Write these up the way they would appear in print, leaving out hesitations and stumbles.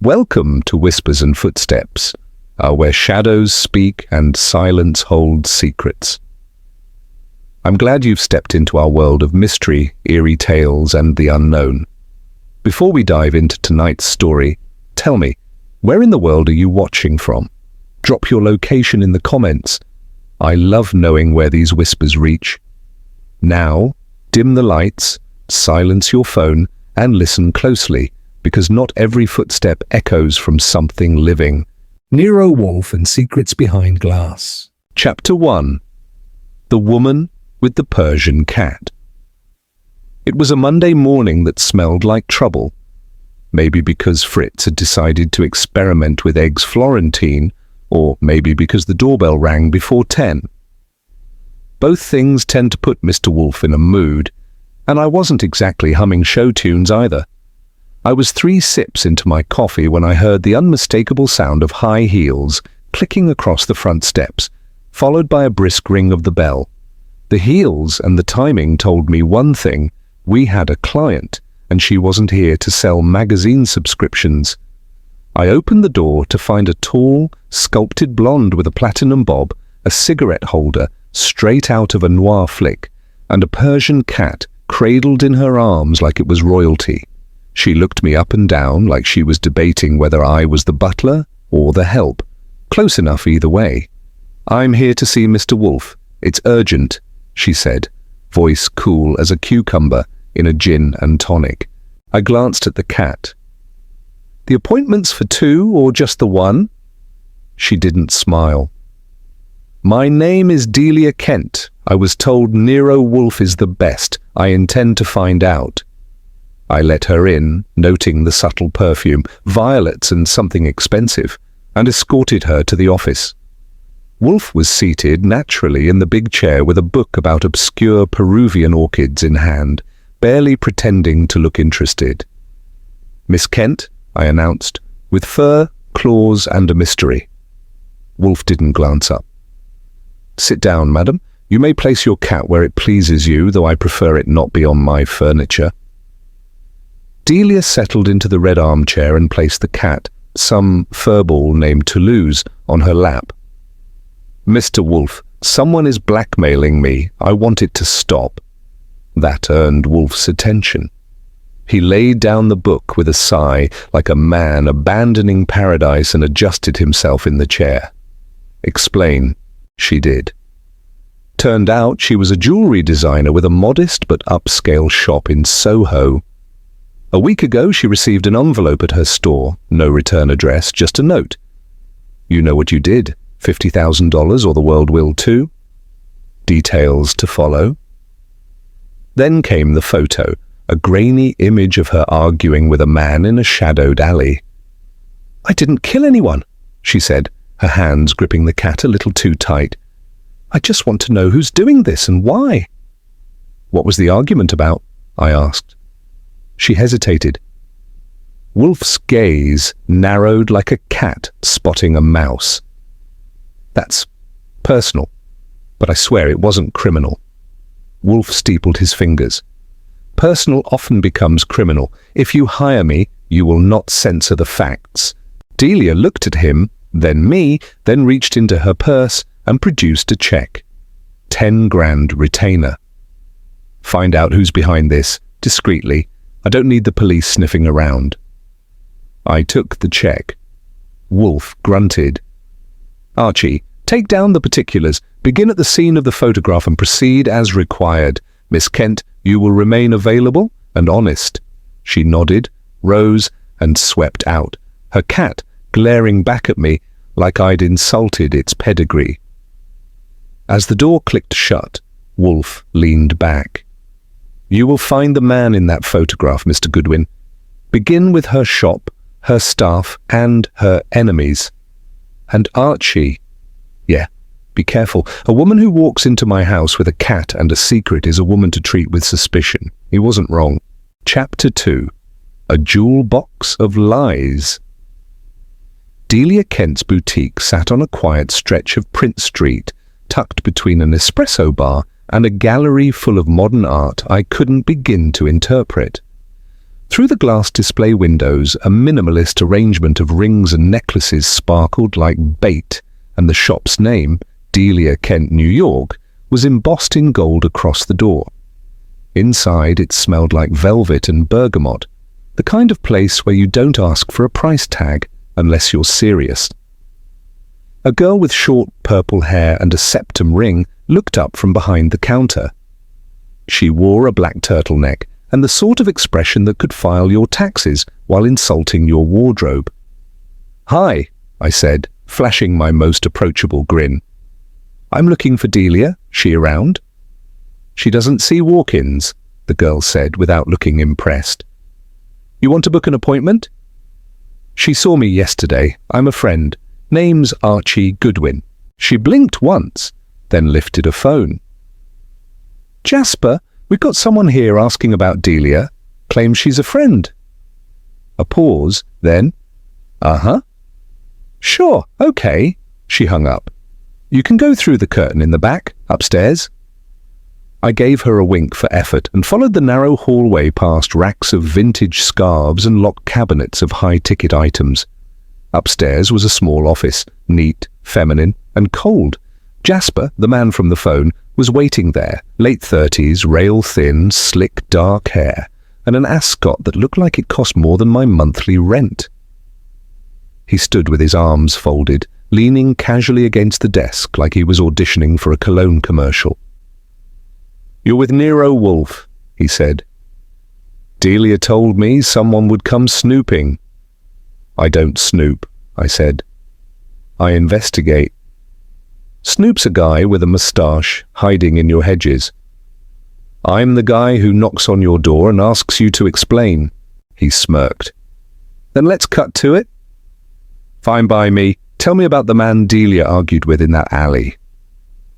Welcome to Whispers and Footsteps, where shadows speak and silence holds secrets. I'm glad you've stepped into our world of mystery, eerie tales, and the unknown. Before we dive into tonight's story, tell me, where in the world are you watching from? Drop your location in the comments. I love knowing where these whispers reach. Now, dim the lights, silence your phone, and listen closely, because not every footstep echoes from something living. Nero Wolfe and Secrets Behind Glass. Chapter 1. The Woman with the Persian Cat. It was a Monday morning that smelled like trouble. Maybe because Fritz had decided to experiment with eggs Florentine, or maybe because the doorbell rang before 10. Both things tend to put Mr. Wolfe in a mood, and I wasn't exactly humming show tunes either. I was 3 sips into my coffee when I heard the unmistakable sound of high heels clicking across the front steps, followed by a brisk ring of the bell. The heels and the timing told me one thing: we had a client, and she wasn't here to sell magazine subscriptions. I opened the door to find a tall, sculpted blonde with a platinum bob, a cigarette holder straight out of a noir flick, and a Persian cat cradled in her arms like it was royalty. She looked me up and down like she was debating whether I was the butler or the help. Close enough either way. "I'm here to see Mr. Wolfe. It's urgent," she said, voice cool as a cucumber in a gin and tonic. I glanced at the cat. "The appointment's for 2 or just the 1? She didn't smile. "My name is Delia Kent. I was told Nero Wolfe is the best. I intend to find out." I let her in, noting the subtle perfume, violets and something expensive, and escorted her to the office. Wolfe was seated naturally in the big chair with a book about obscure Peruvian orchids in hand, barely pretending to look interested. "Miss Kent," I announced, "with fur, claws, and a mystery." Wolfe didn't glance up. "Sit down, madam. You may place your cat where it pleases you, though I prefer it not be on my furniture." Delia settled into the red armchair and placed the cat, some furball named Toulouse, on her lap. "Mr. Wolfe, someone is blackmailing me. I want it to stop." That earned Wolfe's attention. He laid down the book with a sigh, like a man abandoning paradise, and adjusted himself in the chair. "Explain." She did. Turned out she was a jewelry designer with a modest but upscale shop in Soho. A week ago she received an envelope at her store, no return address, just a note. "You know what you did, $50,000 or the world will too." Details to follow. Then came the photo, a grainy image of her arguing with a man in a shadowed alley. "I didn't kill anyone," she said, her hands gripping the cat a little too tight. "I just want to know who's doing this and why." "What was the argument about?" I asked. She hesitated. Wolfe's gaze narrowed like a cat spotting a mouse. "That's personal, but I swear it wasn't criminal." Wolfe steepled his fingers. "Personal often becomes criminal. If you hire me, you will not censor the facts." Delia looked at him, then me, then reached into her purse and produced a check. 10 grand retainer. "Find out who's behind this, discreetly. I don't need the police sniffing around." I took the check. Wolfe grunted. "Archie, take down the particulars. Begin at the scene of the photograph and proceed as required. Miss Kent, you will remain available and honest." She nodded, rose, and swept out, her cat glaring back at me like I'd insulted its pedigree. As the door clicked shut, Wolfe leaned back. "You will find the man in that photograph, Mr. Goodwin. Begin with her shop, her staff, and her enemies. And Archie, yeah, be careful. A woman who walks into my house with a cat and a secret is a woman to treat with suspicion." He wasn't wrong. Chapter 2. A Jewel Box of Lies. Delia Kent's boutique sat on a quiet stretch of Prince Street, tucked between an espresso bar and a gallery full of modern art I couldn't begin to interpret. Through the glass display windows, a minimalist arrangement of rings and necklaces sparkled like bait, and the shop's name, Delia, Kent, New York, was embossed in gold across the door. Inside, it smelled like velvet and bergamot, the kind of place where you don't ask for a price tag unless you're serious. A girl with short purple hair and a septum ring looked up from behind the counter. She wore a black turtleneck and the sort of expression that could file your taxes while insulting your wardrobe. "Hi," I said, flashing my most approachable grin. "I'm looking for Delia. She around?" "She doesn't see walk-ins," the girl said without looking impressed. "You want to book an appointment?" "She saw me yesterday. I'm a friend. Name's Archie Goodwin." She blinked once, then lifted a phone. "Jasper, we've got someone here asking about Delia. Claims she's a friend." A pause, then, "Uh-huh. Sure, okay." She hung up. "You can go through the curtain in the back, upstairs." I gave her a wink for effort and followed the narrow hallway past racks of vintage scarves and locked cabinets of high-ticket items. Upstairs was a small office, neat, feminine, and cold. Jasper, the man from the phone, was waiting there, late 30s, rail-thin, slick, dark hair, and an ascot that looked like it cost more than my monthly rent. He stood with his arms folded, leaning casually against the desk like he was auditioning for a cologne commercial. "You're with Nero Wolfe," he said. "Delia told me someone would come snooping." "I don't snoop," I said. "I investigate." "Snoop's a guy with a moustache hiding in your hedges." "I'm the guy who knocks on your door and asks you to explain." He smirked. "Then let's cut to it." "Fine by me. Tell me about the man Delia argued with in that alley."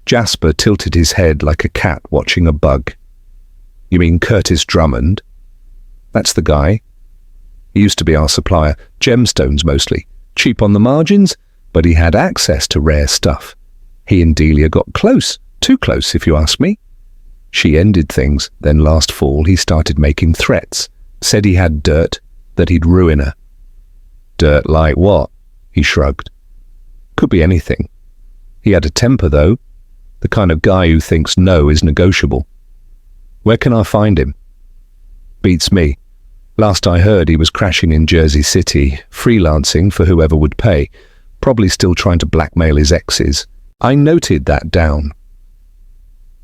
Jasper tilted his head like a cat watching a bug. "You mean Curtis Drummond?" "That's the guy. He used to be our supplier, gemstones mostly, cheap on the margins, but he had access to rare stuff. He and Delia got close, too close if you ask me. She ended things, then last fall he started making threats, said he had dirt, that he'd ruin her." "Dirt like what?" He shrugged. "Could be anything. He had a temper though, the kind of guy who thinks no is negotiable." "Where can I find him?" "Beats me. Last I heard he was crashing in Jersey City, freelancing for whoever would pay, probably still trying to blackmail his exes." I noted that down.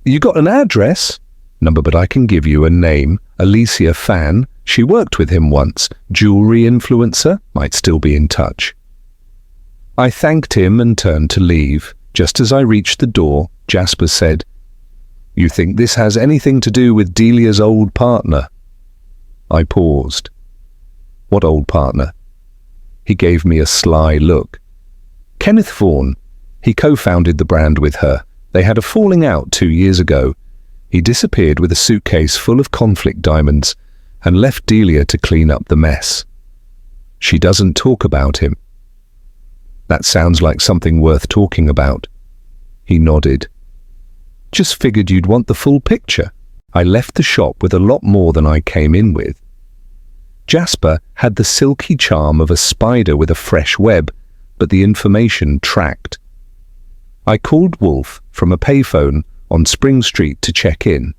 "You got an address?" "Number, but I can give you a name. Alicia Fan. She worked with him once. Jewelry influencer. Might still be in touch." I thanked him and turned to leave. Just as I reached the door, Jasper said, "You think this has anything to do with Delia's old partner?" I paused. "What old partner?" He gave me a sly look. "Kenneth Vaughan. He co-founded the brand with her. They had a falling out 2 years ago. He disappeared with a suitcase full of conflict diamonds and left Delia to clean up the mess. She doesn't talk about him." "That sounds like something worth talking about." He nodded. "Just figured you'd want the full picture." I left the shop with a lot more than I came in with. Jasper had the silky charm of a spider with a fresh web, but the information tracked. I called Wolfe from a payphone on Spring Street to check in.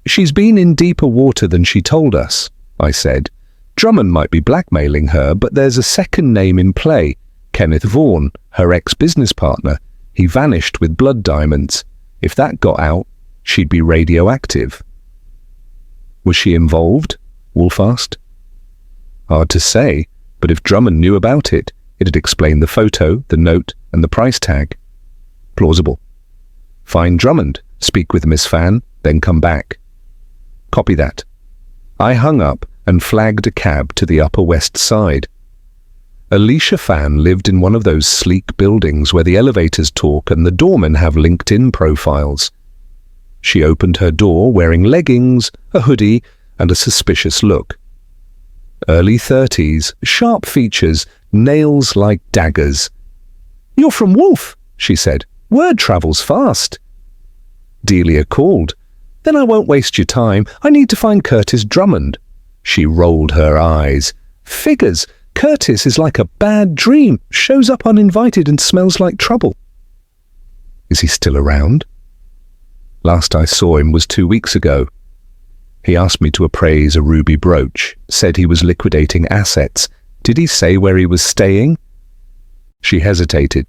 "She's been in deeper water than she told us," I said. "Drummond might be blackmailing her, but there's a second name in play, Kenneth Vaughan, her ex-business partner. He vanished with blood diamonds. If that got out, she'd be radioactive." "Was she involved?" Wolfe asked. "Hard to say, but if Drummond knew about it, it'd explain the photo, the note, and the price tag." "Plausible." "Find Drummond, speak with Miss Fan, then come back." "Copy that." I hung up and flagged a cab to the Upper West Side. Alicia Fan lived in one of those sleek buildings where the elevators talk and the doormen have LinkedIn profiles. She opened her door wearing leggings, a hoodie, and a suspicious look. Early 30s, sharp features, nails like daggers. "You're from Wolfe," she said. "Word travels fast." Delia called. "Then I won't waste your time. I need to find Curtis Drummond." She rolled her eyes. Figures! Curtis is like a bad dream, shows up uninvited and smells like trouble. Is he still around? Last I saw him was 2 weeks ago. He asked me to appraise a ruby brooch, said he was liquidating assets. Did he say where he was staying? She hesitated.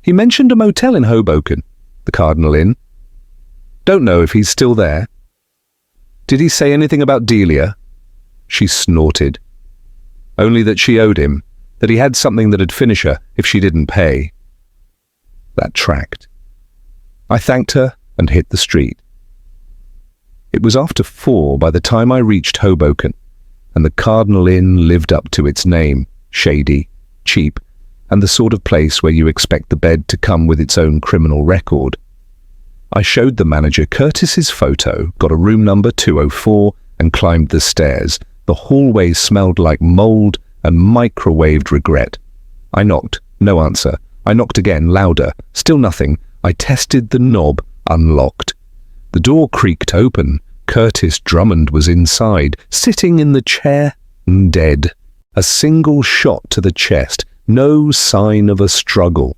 He mentioned a motel in Hoboken, the Cardinal Inn. Don't know if he's still there. Did he say anything about Delia? She snorted. Only that she owed him, that he had something that'd finish her if she didn't pay. That tracked. I thanked her and hit the street. It was after 4 by the time I reached Hoboken, and the Cardinal Inn lived up to its name, shady, cheap, and the sort of place where you expect the bed to come with its own criminal record. I showed the manager Curtis's photo, got a room number 204, and climbed the stairs. The hallway smelled like mold and microwaved regret. I knocked, no answer. I knocked again, louder, still nothing. I tested the knob, unlocked. The door creaked open. Curtis Drummond was inside, sitting in the chair, dead. A single shot to the chest, no sign of a struggle.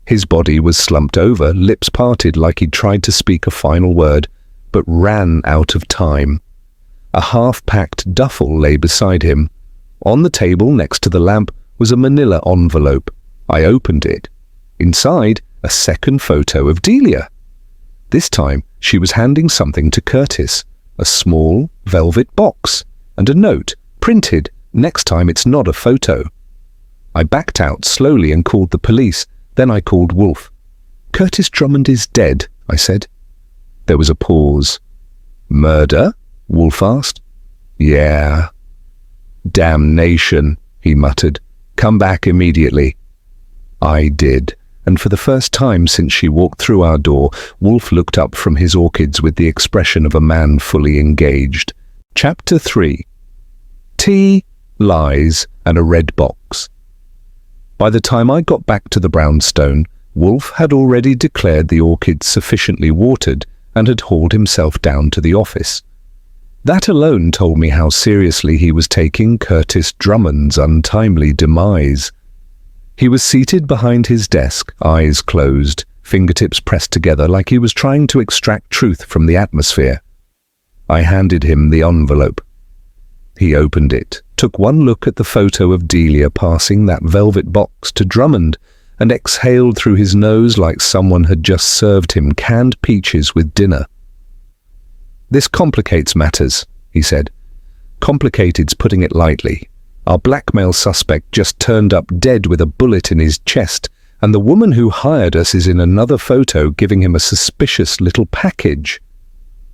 His body was slumped over, lips parted like he'd tried to speak a final word, but ran out of time. A half-packed duffel lay beside him. On the table next to the lamp was a manila envelope. I opened it. Inside, a second photo of Delia. This time, she was handing something to Curtis, a small velvet box, and a note, printed, "Next time it's not a photo." I backed out slowly and called the police. Then I called Wolfe. "Curtis Drummond is dead," I said. There was a pause. "Murder?" Wolfe asked. "Yeah." "Damnation," he muttered. "Come back immediately." I did, and for the first time since she walked through our door, Wolfe looked up from his orchids with the expression of a man fully engaged. Chapter 3. Tea, lies, and a red box. By the time I got back to the brownstone, Wolfe had already declared the orchids sufficiently watered and had hauled himself down to the office. That alone told me how seriously he was taking Curtis Drummond's untimely demise. He was seated behind his desk, eyes closed, fingertips pressed together like he was trying to extract truth from the atmosphere. I handed him the envelope. He opened it, took one look at the photo of Delia passing that velvet box to Drummond, and exhaled through his nose like someone had just served him canned peaches with dinner. "This complicates matters," he said. "Complicated's putting it lightly. Our blackmail suspect just turned up dead with a bullet in his chest, and the woman who hired us is in another photo giving him a suspicious little package."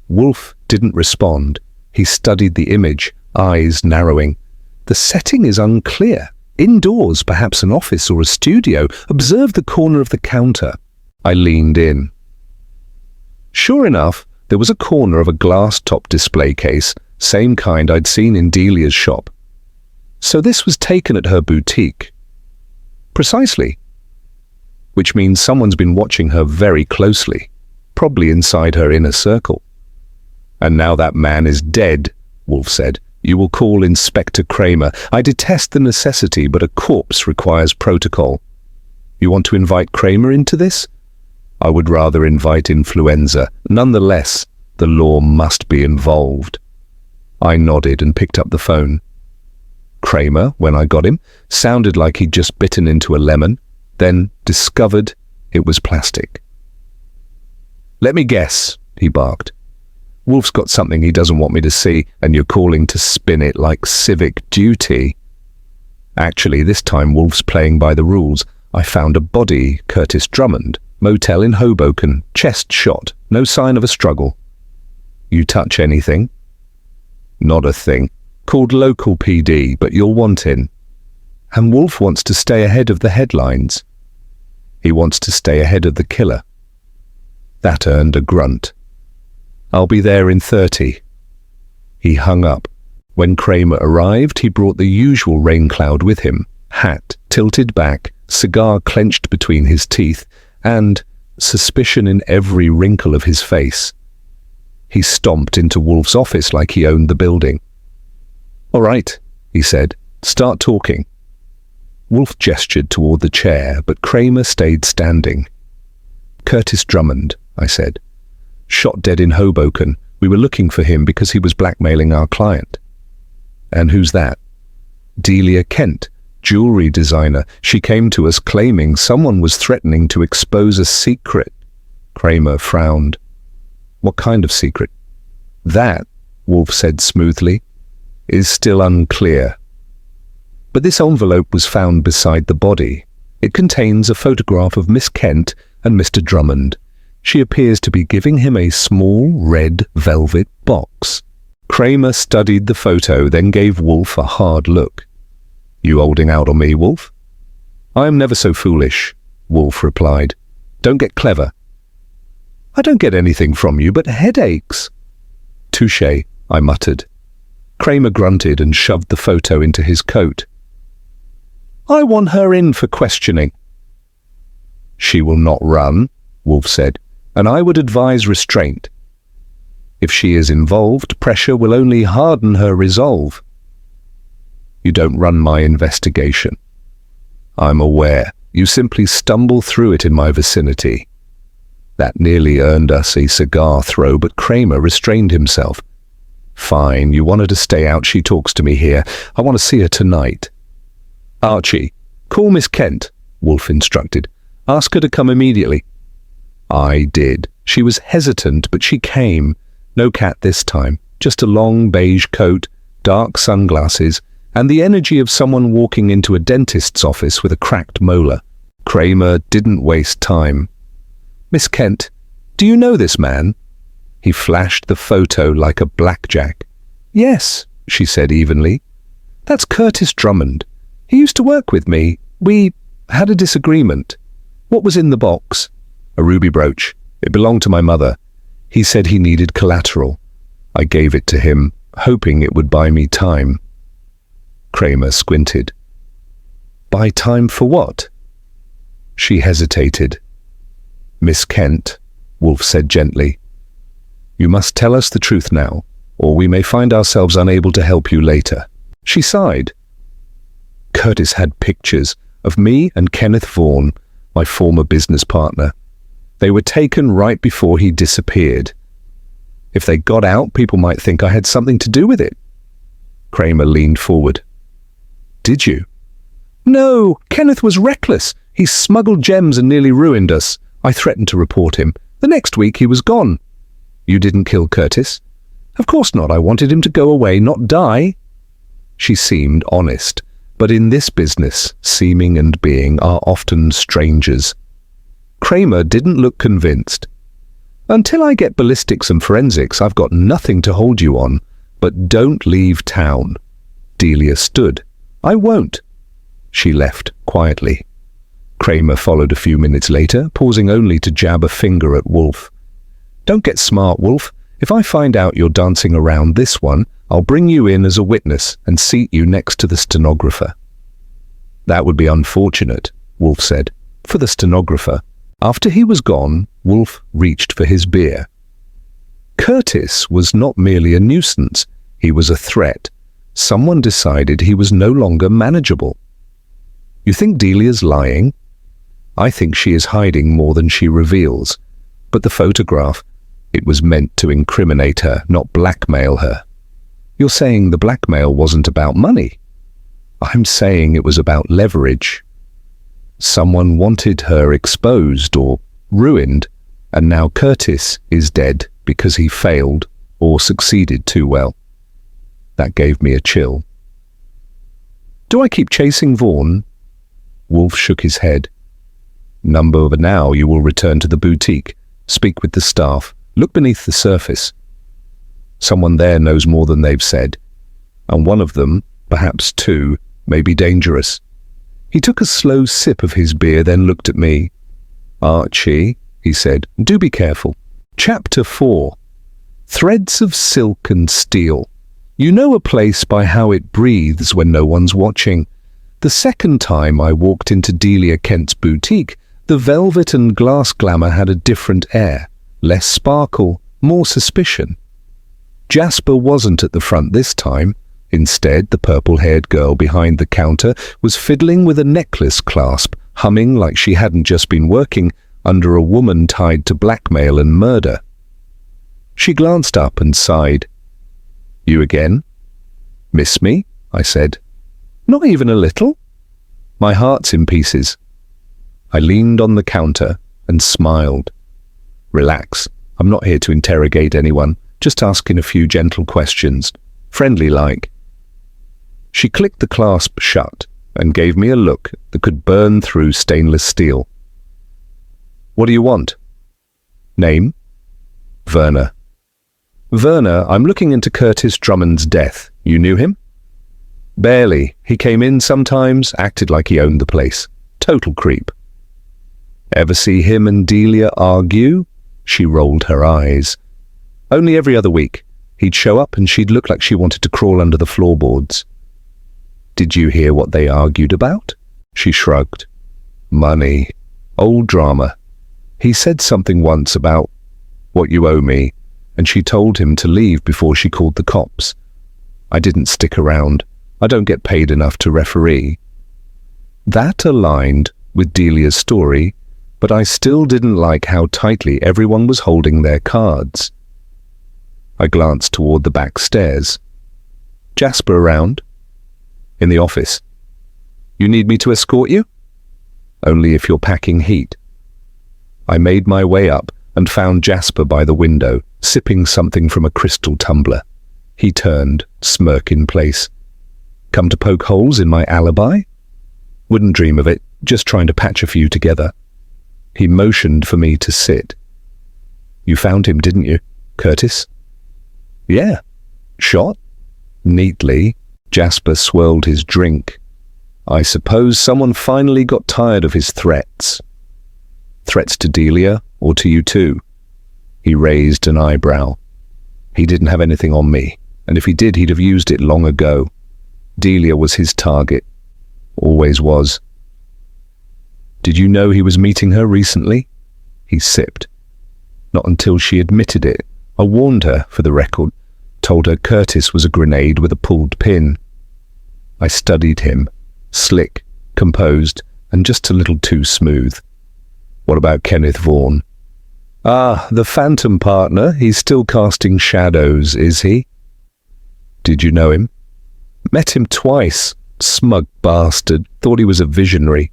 Wolfe didn't respond. He studied the image, eyes narrowing. "The setting is unclear. Indoors, perhaps an office or a studio. Observe the corner of the counter." I leaned in. Sure enough, there was a corner of a glass-top display case, same kind I'd seen in Delia's shop. So this was taken at her boutique. Precisely. Which means someone's been watching her very closely, probably inside her inner circle. "And now that man is dead," Wolfe said. "You will call Inspector Kramer. I detest the necessity, but a corpse requires protocol. You want to invite Kramer into this?" "I would rather invite influenza. Nonetheless, the law must be involved." I nodded and picked up the phone. Kramer, when I got him, sounded like he'd just bitten into a lemon, then discovered it was plastic. "Let me guess," he barked. "Wolfe's got something he doesn't want me to see, and you're calling to spin it like civic duty." Actually, this time Wolfe's playing by the rules. I found a body, Curtis Drummond, motel in Hoboken, chest shot, no sign of a struggle. "You touch anything?" "Not a thing. Called local PD, but you'll want in." "And Wolfe wants to stay ahead of the headlines." "He wants to stay ahead of the killer." That earned a grunt. "I'll be there in 30. He hung up. When Kramer arrived, he brought the usual rain cloud with him, hat tilted back, cigar clenched between his teeth, and suspicion in every wrinkle of his face. He stomped into Wolfe's office like he owned the building. "All right," he said. "Start talking." Wolfe gestured toward the chair, but Kramer stayed standing. "Curtis Drummond," I said. "Shot dead in Hoboken. We were looking for him because he was blackmailing our client." "And who's that?" "Delia Kent, jewelry designer. She came to us claiming someone was threatening to expose a secret." Kramer frowned. "What kind of secret?" "That," Wolfe said smoothly, "is still unclear. But this envelope was found beside the body. It contains a photograph of Miss Kent and Mr. Drummond. She appears to be giving him a small red velvet box." Kramer studied the photo, then gave Wolfe a hard look. "You holding out on me, Wolfe?" "I am never so foolish," Wolfe replied. "Don't get clever." "I don't get anything from you but headaches." "Touché," I muttered. Kramer grunted and shoved the photo into his coat. "I want her in for questioning." "She will not run," Wolfe said, "and I would advise restraint. If she is involved, pressure will only harden her resolve." "You don't run my investigation." "I'm aware. You simply stumble through it in my vicinity." That nearly earned us a cigar throw, but Kramer restrained himself. "Fine, you want her to stay out. She talks to me here. I want to see her tonight." "Archie, call Miss Kent," Wolfe instructed. "Ask her to come immediately." I did. She was hesitant, but she came. No cat this time, just a long beige coat, dark sunglasses, and the energy of someone walking into a dentist's office with a cracked molar. Kramer didn't waste time. "Miss Kent, do you know this man?" He flashed the photo like a blackjack. "Yes," she said evenly. "That's Curtis Drummond. He used to work with me. We had a disagreement." "What was in the box?" "A ruby brooch. It belonged to my mother. He said he needed collateral. I gave it to him, hoping it would buy me time." Kramer squinted. "Buy time for what?" She hesitated. "Miss Kent," Wolfe said gently, "you must tell us the truth now, or we may find ourselves unable to help you later." She sighed. "Curtis had pictures of me and Kenneth Vaughan, my former business partner. They were taken right before he disappeared. If they got out, people might think I had something to do with it." Kramer leaned forward. "Did you?" "No, Kenneth was reckless. He smuggled gems and nearly ruined us. I threatened to report him. The next week he was gone." "You didn't kill Curtis?" "Of course not. I wanted him to go away, not die." She seemed honest, but in this business, seeming and being are often strangers. Kramer didn't look convinced. "Until I get ballistics and forensics, I've got nothing to hold you on, but don't leave town." Delia stood. "I won't." She left quietly. Kramer followed a few minutes later, pausing only to jab a finger at Wolfe. "Don't get smart, Wolfe. If I find out you're dancing around this one, I'll bring you in as a witness and seat you next to the stenographer." "That would be unfortunate," Wolfe said. "For the stenographer." After he was gone, Wolfe reached for his beer. Curtis was not merely a nuisance. He was a threat. Someone decided he was no longer manageable. "You think Delia's lying?" "I think she is hiding more than she reveals. But the photograph, it was meant to incriminate her, not blackmail her." "You're saying the blackmail wasn't about money?" "I'm saying it was about leverage. Someone wanted her exposed or ruined, and now Curtis is dead because he failed or succeeded too well." That gave me a chill. "Do I keep chasing Vaughan?" Wolfe shook his head. "Number now you will return to the boutique, speak with the staff, look beneath the surface. Someone there knows more than they've said, and one of them, perhaps two, may be dangerous." He took a slow sip of his beer, then looked at me. "Archie," he said, "do be careful. Chapter 4. Threads of silk and steel. You know a place by how it breathes when no one's watching. The second time I walked into Delia Kent's boutique, the velvet and glass glamour had a different air, less sparkle, more suspicion. Jasper wasn't at the front this time. Instead, the purple-haired girl behind the counter was fiddling with a necklace clasp, humming like she hadn't just been working under a woman tied to blackmail and murder. She glanced up and sighed. "You again?" "Miss me?" I said. "Not even a little." "My heart's in pieces." I leaned on the counter and smiled. "Relax. I'm not here to interrogate anyone, just asking a few gentle questions, friendly-like." She clicked the clasp shut and gave me a look that could burn through stainless steel. "What do you want?" "Name?" "Werner." "Werner, I'm looking into Curtis Drummond's death. You knew him?" "Barely. He came in sometimes, acted like he owned the place. Total creep." "Ever see him and Delia argue?" She rolled her eyes. "Only every other week. He'd show up and she'd look like she wanted to crawl under the floorboards." "Did you hear what they argued about?" She shrugged. "Money. Old drama. He said something once about what you owe me, and she told him to leave before she called the cops. I didn't stick around. I don't get paid enough to referee." That aligned with Delia's story, but I still didn't like how tightly everyone was holding their cards. I glanced toward the back stairs. "Jasper around?" "In the office." "You need me to escort you?" "Only if you're packing heat." I made my way up and found Jasper by the window, sipping something from a crystal tumbler. He turned, smirk in place. "Come to poke holes in my alibi?" "Wouldn't dream of it, just trying to patch a few together." He motioned for me to sit. "You found him, didn't you? Curtis?" "Yeah." "Shot?" Neatly, Jasper swirled his drink. "I suppose someone finally got tired of his threats." "Threats to Delia, or to you too?" He raised an eyebrow. "He didn't have anything on me, and if he did, he'd have used it long ago. Delia was his target. Always was." "Did you know he was meeting her recently?" He sipped. "Not until she admitted it. I warned her, for the record. Told her Curtis was a grenade with a pulled pin." I studied him. Slick, composed, and just a little too smooth. "What about Kenneth Vaughan?" "Ah, the phantom partner. He's still casting shadows, is he?" "Did you know him?" "Met him twice. Smug bastard. Thought he was a visionary.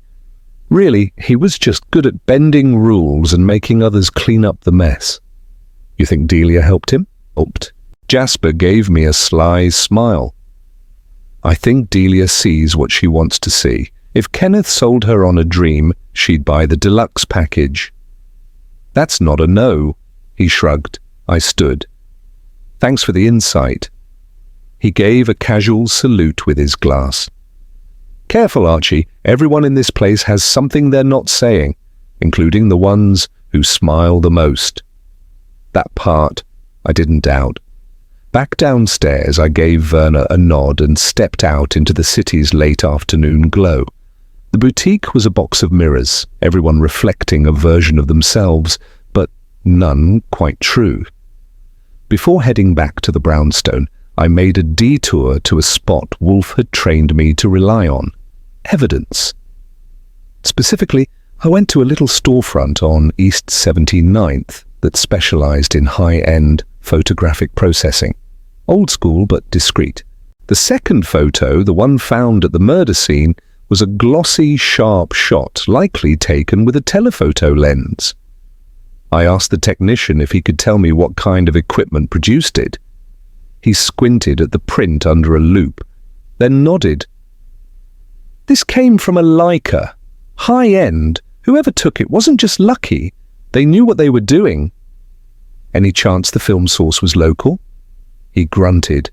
Really, he was just good at bending rules and making others clean up the mess." "You think Delia helped him?" "Helped." Jasper gave me a sly smile. "I think Delia sees what she wants to see. If Kenneth sold her on a dream, she'd buy the deluxe package." "That's not a no." He shrugged. I stood. "Thanks for the insight." He gave a casual salute with his glass. "Careful, Archie. Everyone in this place has something they're not saying, including the ones who smile the most." That part I didn't doubt. Back downstairs, I gave Werner a nod and stepped out into the city's late afternoon glow. The boutique was a box of mirrors, everyone reflecting a version of themselves, but none quite true. Before heading back to the brownstone, I made a detour to a spot Wolfe had trained me to rely on: evidence. Specifically, I went to a little storefront on East 79th that specialized in high-end photographic processing. Old school but discreet. The second photo, the one found at the murder scene, was a glossy, sharp shot, likely taken with a telephoto lens. I asked the technician if he could tell me what kind of equipment produced it. He squinted at the print under a loupe, then nodded. "This came from a Leica. High-end. Whoever took it wasn't just lucky. They knew what they were doing." "Any chance the film source was local?" He grunted.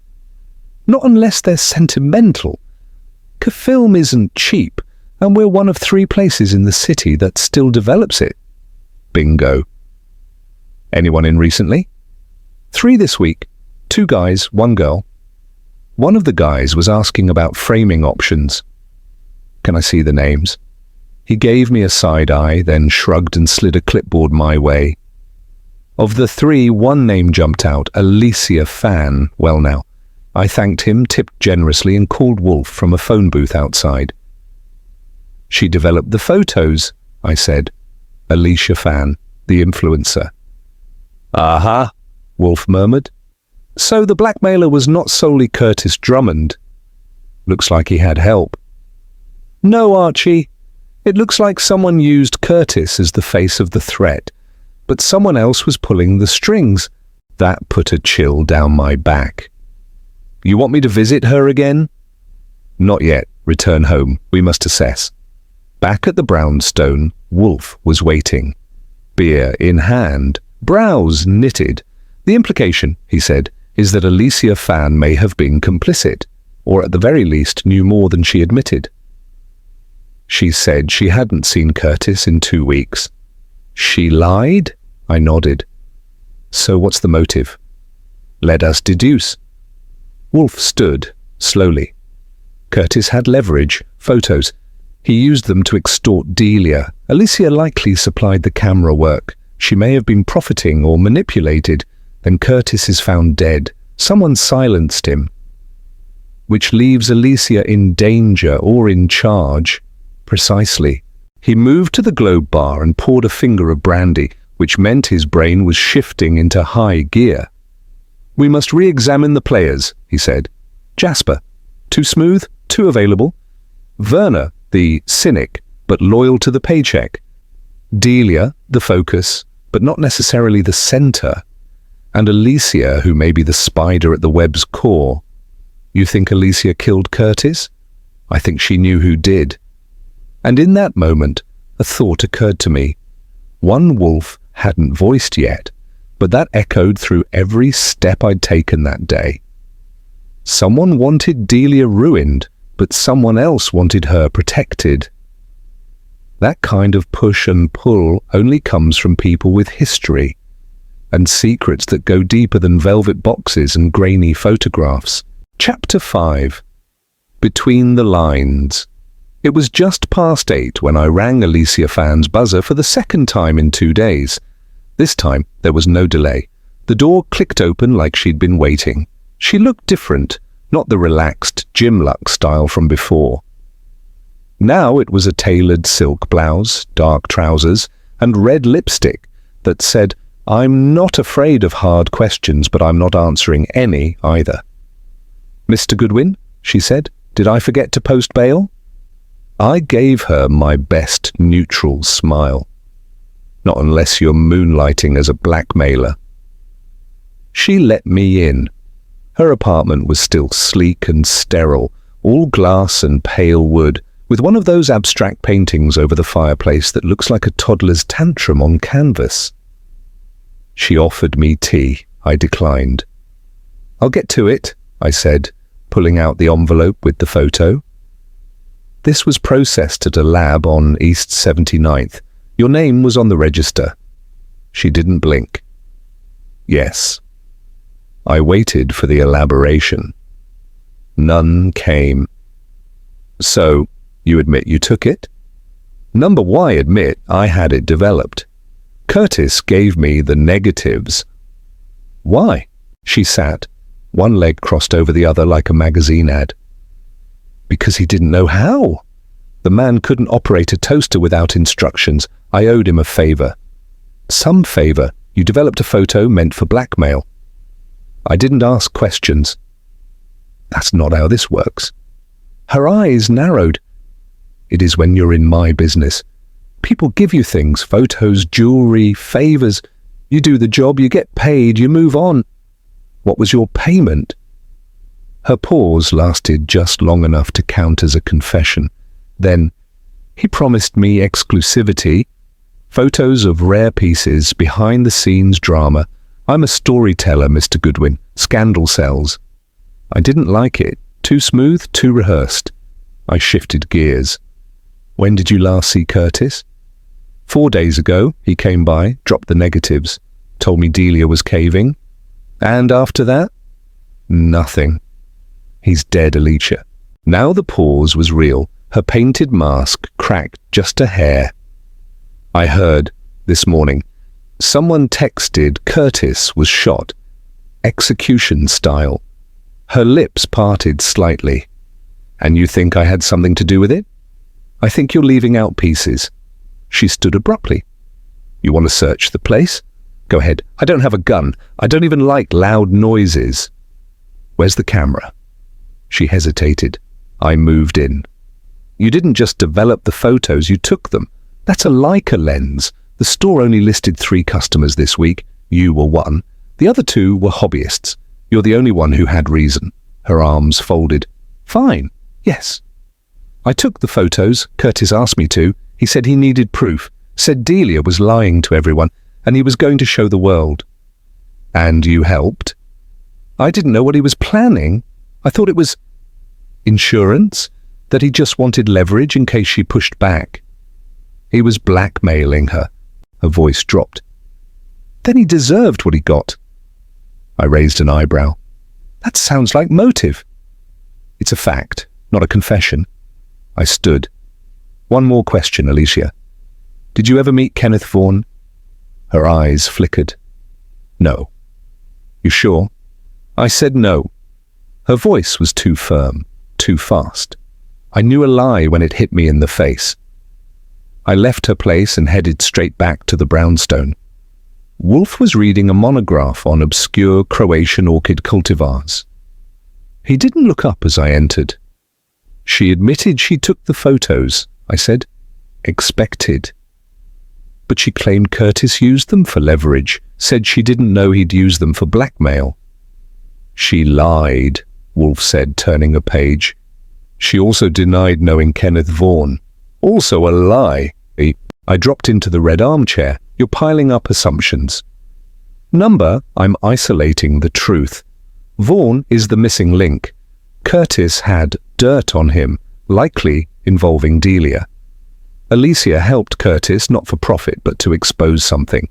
"Not unless they're sentimental. Film isn't cheap, and we're one of 3 places in the city that still develops it." "Bingo." "Anyone in recently?" 3 this week. 2 guys, 1 girl. One of the guys was asking about framing options. "Can I see the names?" He gave me a side eye, then shrugged and slid a clipboard my way. Of the three, one name jumped out, Alicia Fan. Well now, I thanked him, tipped generously, and called Wolfe from a phone booth outside. She developed the photos, I said. Alicia Fan, the influencer. Aha, Wolfe murmured. So the blackmailer was not solely Curtis Drummond. Looks like he had help. No, Archie. It looks like someone used Curtis as the face of the threat, but someone else was pulling the strings. That put a chill down my back. You want me to visit her again? Not yet. Return home. We must assess. Back at the brownstone, Wolfe was waiting. Beer in hand, brows knitted. The implication, he said, is that Alicia Fan may have been complicit, or at the very least knew more than she admitted. She said she hadn't seen Curtis in 2 weeks. She lied? I nodded. So what's the motive? Let us deduce. Wolfe stood, slowly. Curtis had leverage, photos. He used them to extort Delia. Alicia likely supplied the camera work. She may have been profiting or manipulated. Then Curtis is found dead. Someone silenced him. Which leaves Alicia in danger or in charge. Precisely. He moved to the Globe bar and poured a finger of brandy, which meant his brain was shifting into high gear. We must re-examine the players, he said. Jasper, too smooth, too available. Werner, the cynic, but loyal to the paycheck. Delia, the focus, but not necessarily the center. And Alicia, who may be the spider at the web's core. You think Alicia killed Curtis? I think she knew who did. And in that moment, a thought occurred to me. One Wolfe hadn't voiced yet, but that echoed through every step I'd taken that day. Someone wanted Delia ruined, but someone else wanted her protected. That kind of push and pull only comes from people with history, and secrets that go deeper than velvet boxes and grainy photographs. Chapter 5. Between the Lines. It was just past 8 when I rang Alicia Fan's buzzer for the second time in 2 days. This time, there was no delay. The door clicked open like she'd been waiting. She looked different, not the relaxed Jim Luck style from before. Now it was a tailored silk blouse, dark trousers, and red lipstick that said, I'm not afraid of hard questions, but I'm not answering any either. Mr. Goodwin, she said, did I forget to post bail? I gave her my best neutral smile. Not unless you're moonlighting as a blackmailer. She let me in. Her apartment was still sleek and sterile, all glass and pale wood, with one of those abstract paintings over the fireplace that looks like a toddler's tantrum on canvas. She offered me tea. I declined. I'll get to it, I said, pulling out the envelope with the photo. This was processed at a lab on East 79th. Your name was on the register. She didn't blink. Yes. I waited for the elaboration. None came. So, you admit you took it? Number Y admit I had it developed. Curtis gave me the negatives. Why? She sat, one leg crossed over the other like a magazine ad. Because he didn't know how. The man couldn't operate a toaster without instructions. I owed him a favor. Some favor. You developed a photo meant for blackmail. I didn't ask questions. That's not how this works. Her eyes narrowed. It is when you're in my business. People give you things, photos, jewelry, favors. You do the job, you get paid, you move on. What was your payment? Her pause lasted just long enough to count as a confession. Then, he promised me exclusivity, photos of rare pieces, behind-the-scenes drama. I'm a storyteller, Mr. Goodwin. Scandal sells. I didn't like it. Too smooth, too rehearsed. I shifted gears. When did you last see Curtis? 4 days ago, he came by, dropped the negatives, told me Delia was caving. And after that? Nothing. He's dead, Alicia. Now the pause was real. Her painted mask cracked just a hair. I heard, this morning, Someone texted Curtis was shot, execution style. Her lips parted slightly. And you think I had something to do with it? I think you're leaving out pieces. She stood abruptly. You want to search the place? Go ahead. I don't have a gun. I don't even like loud noises. Where's the camera? She hesitated. I moved in. You didn't just develop the photos, you took them. That's a Leica lens. The store only listed 3 customers this week. You were one. The other 2 were hobbyists. You're the only one who had reason. Her arms folded. Fine. Yes. I took the photos. Curtis asked me to. He said he needed proof. Said Delia was lying to everyone, and he was going to show the world. And you helped? I didn't know what he was planning. I thought it was insurance, that he just wanted leverage in case she pushed back. He was blackmailing her. Her voice dropped. Then he deserved what he got. I raised an eyebrow. That sounds like motive. It's a fact, not a confession. I stood. One more question, Alicia. Did you ever meet Kenneth Vaughan? Her eyes flickered. No. You sure? I said no. Her voice was too firm, too fast. I knew a lie when it hit me in the face. I left her place and headed straight back to the brownstone. Wolfe was reading a monograph on obscure Croatian orchid cultivars. He didn't look up as I entered. She admitted she took the photos, I said. Expected. But she claimed Curtis used them for leverage, said she didn't know he'd use them for blackmail. She lied, Wolfe said, turning a page. She also denied knowing Kenneth Vaughan. Also a lie. I dropped into the red armchair. You're piling up assumptions. Number, I'm isolating the truth. Vaughan is the missing link. Curtis had dirt on him, likely involving Delia. Alicia helped Curtis not for profit but to expose something.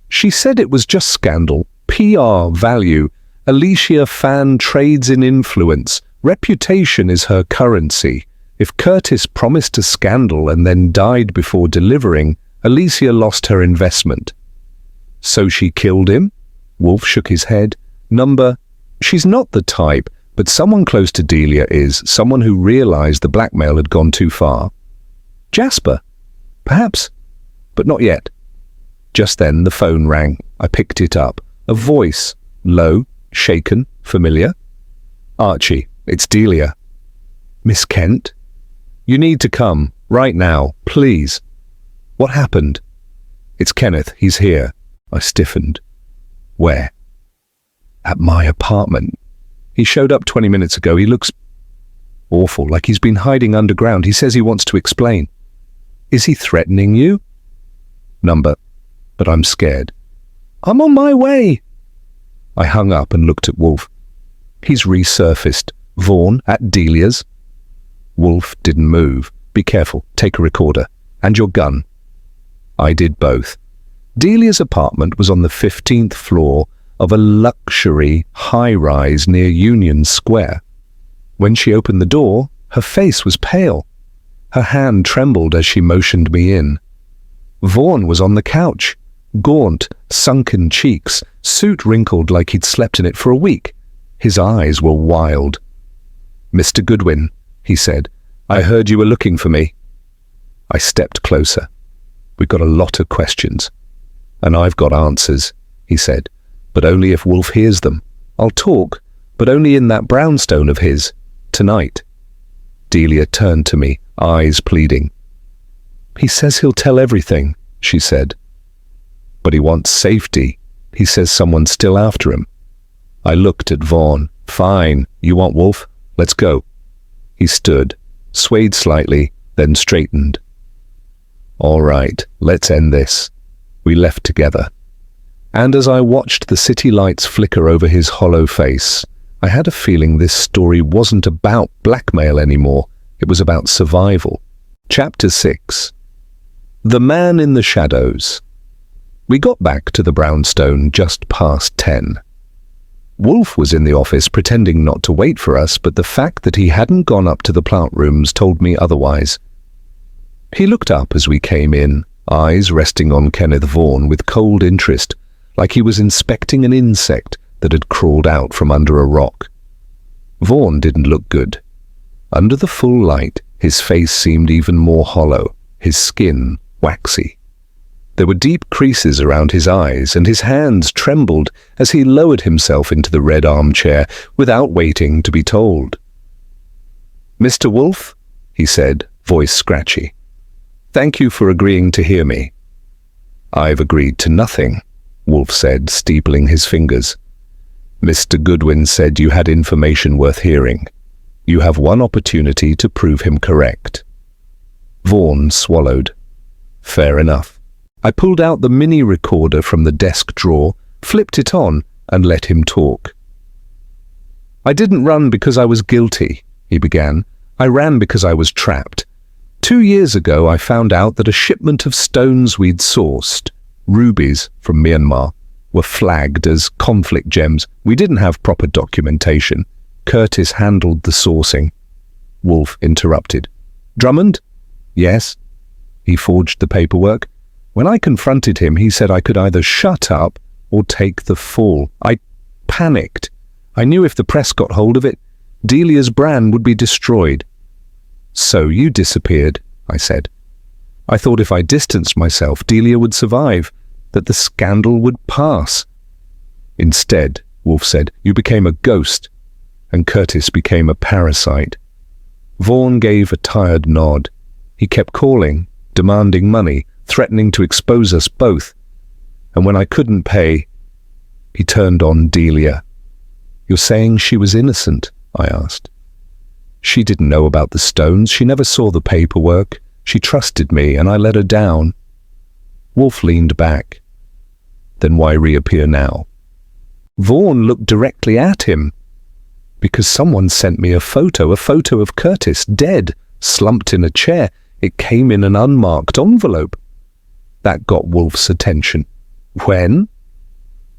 She said it was just scandal, PR value. Alicia fan trades in influence. Reputation is her currency. If Curtis promised a scandal and then died before delivering, Alicia lost her investment. So she killed him? Wolfe shook his head. Number, she's not the type, but someone close to Delia is, someone who realized the blackmail had gone too far. Jasper? Perhaps, but not yet. Just then the phone rang. I picked it up. A voice, low, shaken, familiar. Archie, it's Delia. Miss Kent? You need to come, right now, please. What happened? It's Kenneth, he's here. I stiffened. Where? At my apartment. He showed up 20 minutes ago. He looks awful, like he's been hiding underground. He says he wants to explain. Is he threatening you? Number, but I'm scared. I'm on my way. I hung up and looked at Wolfe. He's resurfaced. Vaughan at Delia's. Wolfe didn't move. Be careful, take a recorder. And your gun. I did both. Delia's apartment was on the 15th floor of a luxury high-rise near Union Square. When she opened the door, her face was pale. Her hand trembled as she motioned me in. Vaughan was on the couch, gaunt, sunken cheeks, suit wrinkled like he'd slept in it for a week. His eyes were wild. Mr. Goodwin, he said, I heard you were looking for me. I stepped closer. We've got a lot of questions. And I've got answers, he said, but only if Wolfe hears them. I'll talk, but only in that brownstone of his, tonight. Delia turned to me, eyes pleading. He says he'll tell everything, she said. But he wants safety. He says someone's still after him. I looked at Vaughan. Fine, you want Wolfe? Let's go. He stood, swayed slightly, then straightened. All right, let's end this. We left together. And as I watched the city lights flicker over his hollow face, I had a feeling this story wasn't about blackmail anymore. It was about survival. Chapter 6. The Man in the Shadows. We got back to the brownstone just past 10. Wolfe was in the office pretending not to wait for us, but the fact that he hadn't gone up to the plant rooms told me otherwise. He looked up as we came in, eyes resting on Kenneth Vaughan with cold interest, like he was inspecting an insect that had crawled out from under a rock. Vaughan didn't look good. Under the full light, his face seemed even more hollow, his skin waxy. There were deep creases around his eyes, and his hands trembled as he lowered himself into the red armchair without waiting to be told. "Mr. Wolfe," he said, voice scratchy. "Thank you for agreeing to hear me." "I've agreed to nothing," Wolfe said, steepling his fingers. "Mr. Goodwin said you had information worth hearing. You have one opportunity to prove him correct." Vaughan swallowed. "Fair enough." I pulled out the mini recorder from the desk drawer, flipped it on, and let him talk. "I didn't run because I was guilty," he began. "I ran because I was trapped. 2 years ago, I found out that a shipment of stones we'd sourced, rubies from Myanmar, were flagged as conflict gems. We didn't have proper documentation. Curtis handled the sourcing." Wolfe interrupted. "Drummond?" "Yes." "He forged the paperwork. When I confronted him, he said I could either shut up or take the fall. I panicked. I knew if the press got hold of it, Delia's brand would be destroyed." "So you disappeared," I said. "I thought if I distanced myself, Delia would survive, that the scandal would pass." "Instead," Wolfe said, "you became a ghost, and Curtis became a parasite." Vaughan gave a tired nod. He kept calling, demanding money, threatening to expose us both. And when I couldn't pay, he turned on Delia. "You're saying she was innocent?" I asked. "She didn't know about the stones. She never saw the paperwork. She trusted me, and I let her down." Wolfe leaned back. "Then why reappear now?" Vaughan looked directly at him. "Because someone sent me a photo of Curtis, dead, slumped in a chair. It came in an unmarked envelope." That got Wolfe's attention. "When?"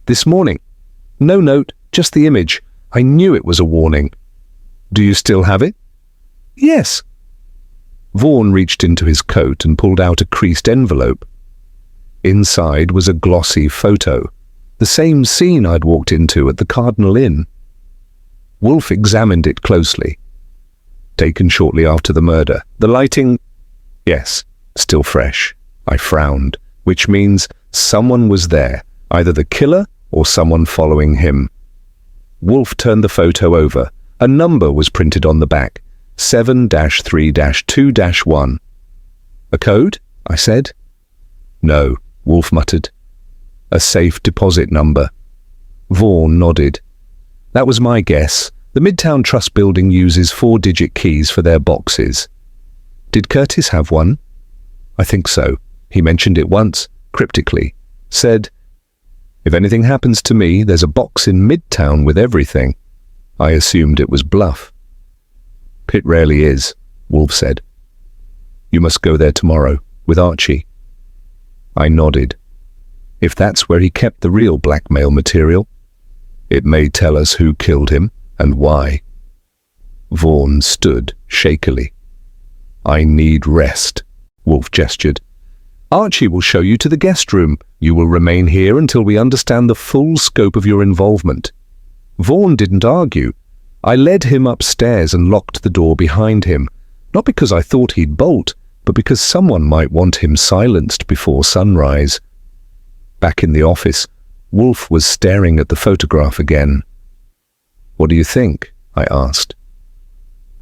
"This morning. No note, just the image. I knew it was a warning." "Do you still have it?" "Yes." Vaughan reached into his coat and pulled out a creased envelope. Inside was a glossy photo, the same scene I'd walked into at the Cardinal Inn. Wolfe examined it closely. "Taken shortly after the murder. The lighting—" "Yes, still fresh." I frowned, which means someone was there, either the killer or someone following him. Wolfe turned the photo over. A number was printed on the back, 7-3-2-1. "A code?" I said. "No," Wolfe muttered. "A safe deposit number." Vaughan nodded. "That was my guess. The Midtown Trust building uses 4-digit keys for their boxes." "Did Curtis have one?" "I think so. He mentioned it once, cryptically. Said, 'If anything happens to me, there's a box in Midtown with everything.' I assumed it was bluff." "It rarely is," Wolfe said. "You must go there tomorrow, with Archie." I nodded. "If that's where he kept the real blackmail material, it may tell us who killed him and why." Vaughan stood shakily. "I need rest," Wolfe gestured. "Archie will show you to the guest room. You will remain here until we understand the full scope of your involvement." Vaughan didn't argue. I led him upstairs and locked the door behind him, not because I thought he'd bolt, but because someone might want him silenced before sunrise. Back in the office, Wolfe was staring at the photograph again. "What do you think?" I asked.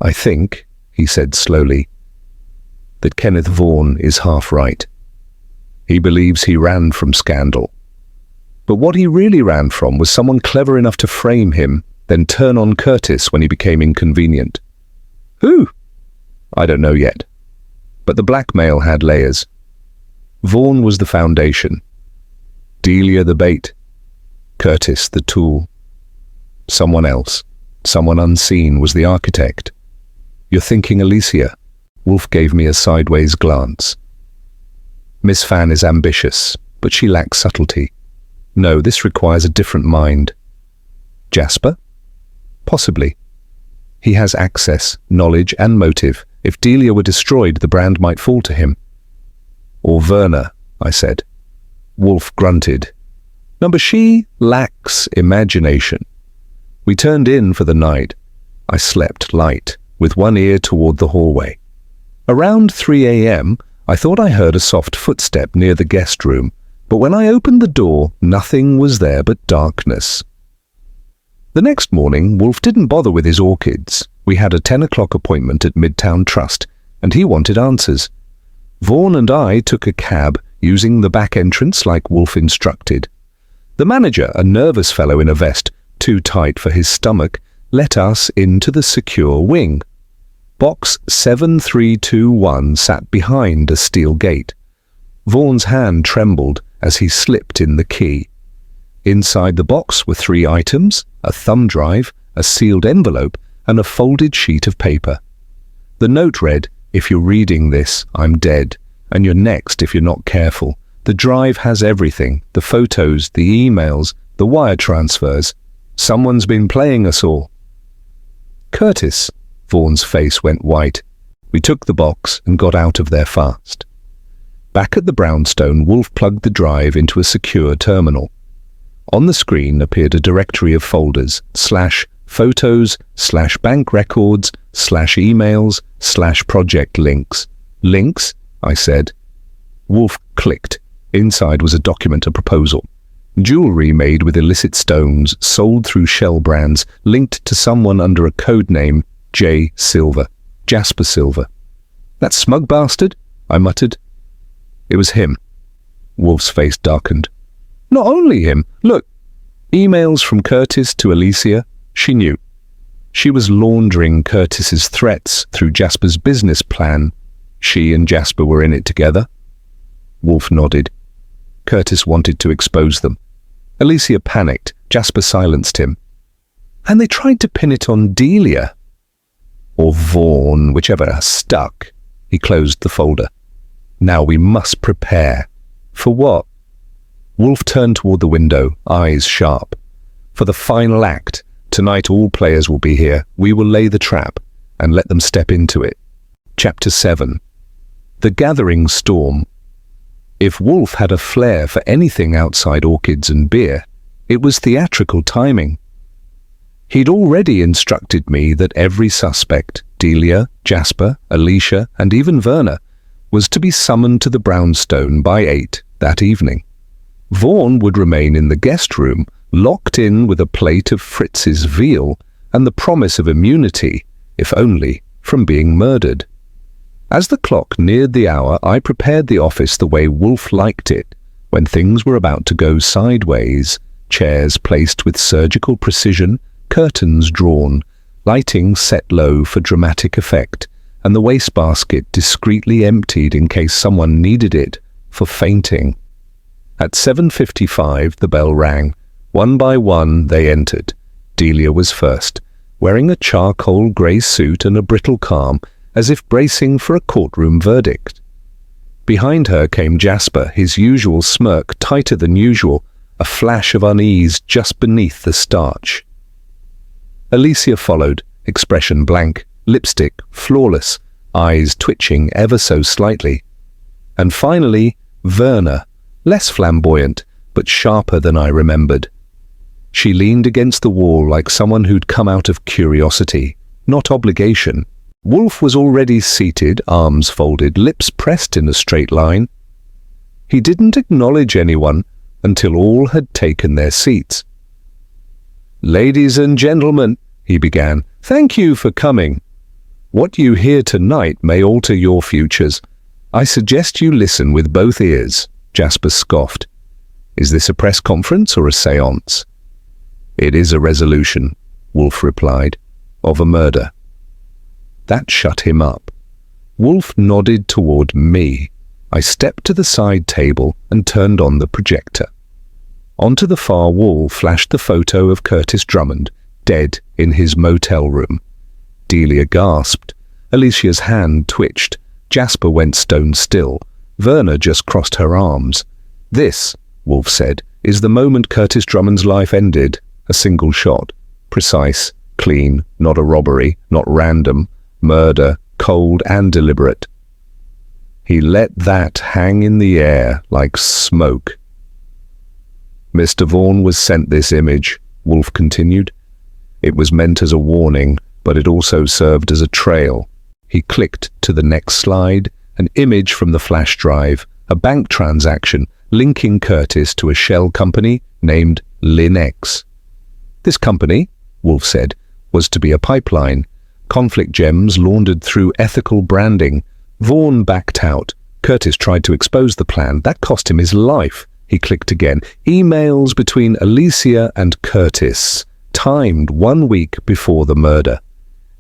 "I think," he said slowly, "that Kenneth Vaughan is half right. He believes he ran from scandal. But what he really ran from was someone clever enough to frame him, then turn on Curtis when he became inconvenient. Who? I don't know yet. But the blackmail had layers. Vaughan was the foundation. Delia the bait. Curtis the tool. Someone else, someone unseen, was the architect. You're thinking Alicia? Wolfe gave me a sideways glance. Miss Fan is ambitious, but she lacks subtlety. No, this requires a different mind. Jasper? Possibly. He has access, knowledge, and motive. If Delia were destroyed, the brand might fall to him. Or Werner, I said. Wolfe grunted. No, but she lacks imagination. We turned in for the night. I slept light, with one ear toward the hallway. Around 3 a.m., I thought I heard a soft footstep near the guest room, but when I opened the door, nothing was there but darkness. The next morning, Wolfe didn't bother with his orchids. We had a 10 o'clock appointment at Midtown Trust, and he wanted answers. Vaughan and I took a cab, using the back entrance like Wolfe instructed. The manager, a nervous fellow in a vest, too tight for his stomach, let us into the secure wing. Box 7321 sat behind a steel gate. Vaughan's hand trembled as he slipped in the key. Inside the box were 3 items, a thumb drive, a sealed envelope, and a folded sheet of paper. The note read, "If you're reading this, I'm dead, and you're next if you're not careful. The drive has everything, the photos, the emails, the wire transfers. Someone's been playing us all." "Curtis," Vaughan's face went white. We took the box and got out of there fast. Back at the brownstone, Wolfe plugged the drive into a secure terminal. On the screen appeared a directory of folders, /photos, /bank records, /emails, /project links. "Links?" I said. Wolfe clicked. Inside was a document, a proposal. Jewelry made with illicit stones, sold through shell brands, linked to someone under a code name, J. Silver. Jasper Silver. "That smug bastard?" I muttered. It was him. Wolfe's face darkened. "Not only him. Look. Emails from Curtis to Alicia. She knew. She was laundering Curtis's threats through Jasper's business plan. She and Jasper were in it together." Wolfe nodded. Curtis wanted to expose them. Alicia panicked. Jasper silenced him. "And they tried to pin it on Delia." Or Vaughan, whichever stuck. He closed the folder. "Now we must prepare." "For what?" Wolfe turned toward the window, eyes sharp. "For the final act. Tonight all players will be here. We will lay the trap and let them step into it." Chapter 7. The Gathering Storm. If Wolfe had a flair for anything outside orchids and beer, it was theatrical timing. He'd already instructed me that every suspect, Delia, Jasper, Alicia, and even Werner, was to be summoned to the brownstone by 8 that evening. Vaughan would remain in the guest room, locked in with a plate of Fritz's veal and the promise of immunity, if only from being murdered. As the clock neared the hour, I prepared the office the way Wolfe liked it, when things were about to go sideways, chairs placed with surgical precision, curtains drawn, lighting set low for dramatic effect, and the wastebasket discreetly emptied in case someone needed it for fainting. At 7:55 the bell rang. One by one they entered. Delia was first, wearing a charcoal grey suit and a brittle calm, as if bracing for a courtroom verdict. Behind her came Jasper, his usual smirk tighter than usual, a flash of unease just beneath the starch. Alicia followed, expression blank, lipstick flawless, eyes twitching ever so slightly. And finally, Werner, less flamboyant, but sharper than I remembered. She leaned against the wall like someone who'd come out of curiosity, not obligation. Wolfe was already seated, arms folded, lips pressed in a straight line. He didn't acknowledge anyone until all had taken their seats. "Ladies and gentlemen," he began, "thank you for coming. What you hear tonight may alter your futures. I suggest you listen with both ears," Jasper scoffed. "Is this a press conference or a séance?" "It is a resolution," Wolfe replied, "of a murder." That shut him up. Wolfe nodded toward me. I stepped to the side table and turned on the projector. Onto the far wall flashed the photo of Curtis Drummond, dead in his motel room. Delia gasped. Alicia's hand twitched. Jasper went stone still. Werner just crossed her arms. "This," Wolfe said, "is the moment Curtis Drummond's life ended. A single shot. Precise, clean, not a robbery, not random. Murder, cold and deliberate." He let that hang in the air like smoke. Mr. Vaughan was sent this image, Wolfe continued. It was meant as a warning, but it also served as a trail. He clicked to the next slide, an image from the flash drive, a bank transaction linking Curtis to a shell company named Linex. This company, Wolfe said, was to be a pipeline, conflict gems laundered through ethical branding. Vaughan backed out. Curtis tried to expose the plan. That cost him his life. He clicked again. Emails between Alicia and Curtis, timed 1 week before the murder.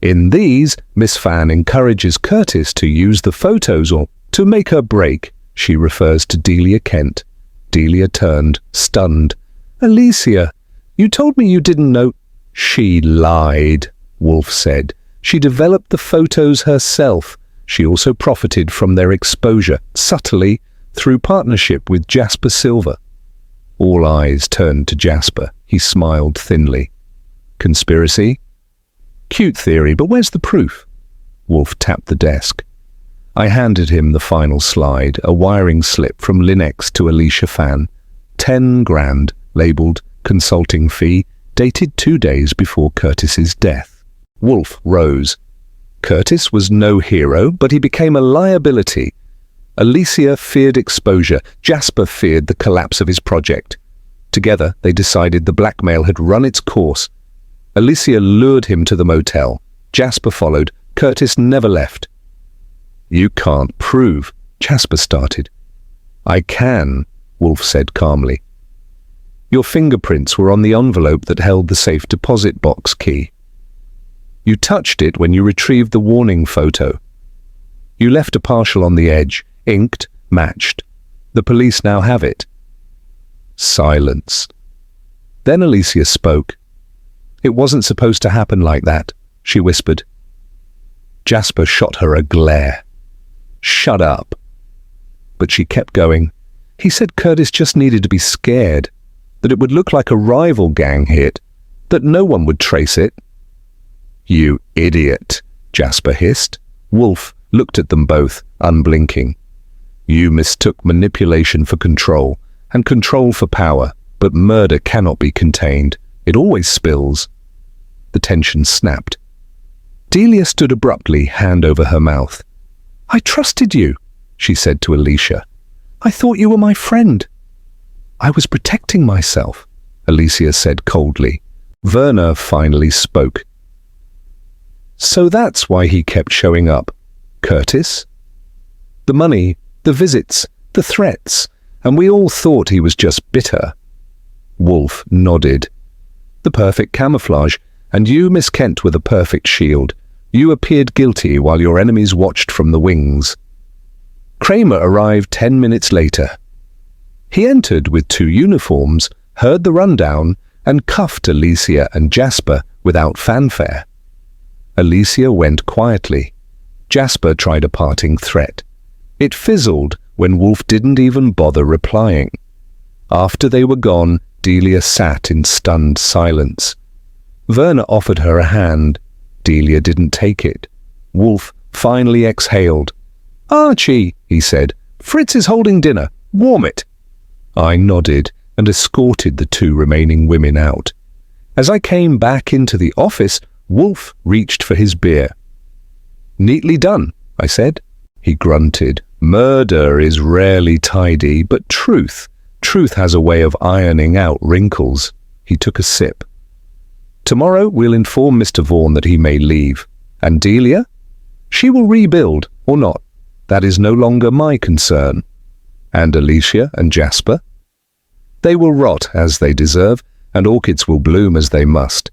In these, Miss Fan encourages Curtis to use the photos or to make her break. She refers to Delia Kent. Delia turned, stunned. Alicia, you told me you didn't know. She lied, Wolfe said. She developed the photos herself. She also profited from their exposure, subtly, through partnership with Jasper Silver. All eyes turned to Jasper. He smiled thinly. Conspiracy? Cute theory, but where's the proof? Wolfe tapped the desk. I handed him the final slide, a wiring slip from Linex to Alicia Fan. 10 grand, labelled consulting fee, dated 2 days before Curtis's death. Wolfe rose. Curtis was no hero, but he became a liability. Alicia feared exposure. Jasper feared the collapse of his project. Together, they decided the blackmail had run its course. Alicia lured him to the motel. Jasper followed. Curtis never left. You can't prove, Jasper started. I can, Wolfe said calmly. Your fingerprints were on the envelope that held the safe deposit box key. You touched it when you retrieved the warning photo. You left a partial on the edge, inked, matched. The police now have it. Silence. Then Alicia spoke. It wasn't supposed to happen like that, she whispered. Jasper shot her a glare. Shut up. But she kept going. He said Curtis just needed to be scared, that it would look like a rival gang hit, that no one would trace it. You idiot, Jasper hissed. Wolfe looked at them both, unblinking. You mistook manipulation for control, and control for power, but murder cannot be contained. It always spills. The tension snapped. Delia stood abruptly, hand over her mouth. I trusted you, she said to Alicia. I thought you were my friend. I was protecting myself, Alicia said coldly. Werner finally spoke. So that's why he kept showing up, Curtis? The money, the visits, the threats, and we all thought he was just bitter. Wolfe nodded. The perfect camouflage, and you, Miss Kent, were the perfect shield. You appeared guilty while your enemies watched from the wings. Kramer arrived 10 minutes later. He entered with 2 uniforms, heard the rundown, and cuffed Alicia and Jasper without fanfare. Alicia went quietly. Jasper tried a parting threat. It fizzled when Wolfe didn't even bother replying. After they were gone, Delia sat in stunned silence. Werner offered her a hand. Delia didn't take it. Wolfe finally exhaled. Archie, he said, Fritz is holding dinner. Warm it. I nodded and escorted the 2 remaining women out. As I came back into the office, Wolfe reached for his beer. Neatly done, I said. He grunted. Murder is rarely tidy, but truth has a way of ironing out wrinkles. He took a sip. Tomorrow we'll inform Mr. Vaughan that he may leave. And Delia? She will rebuild, or not. That is no longer my concern. And Alicia and Jasper? They will rot as they deserve, and orchids will bloom as they must.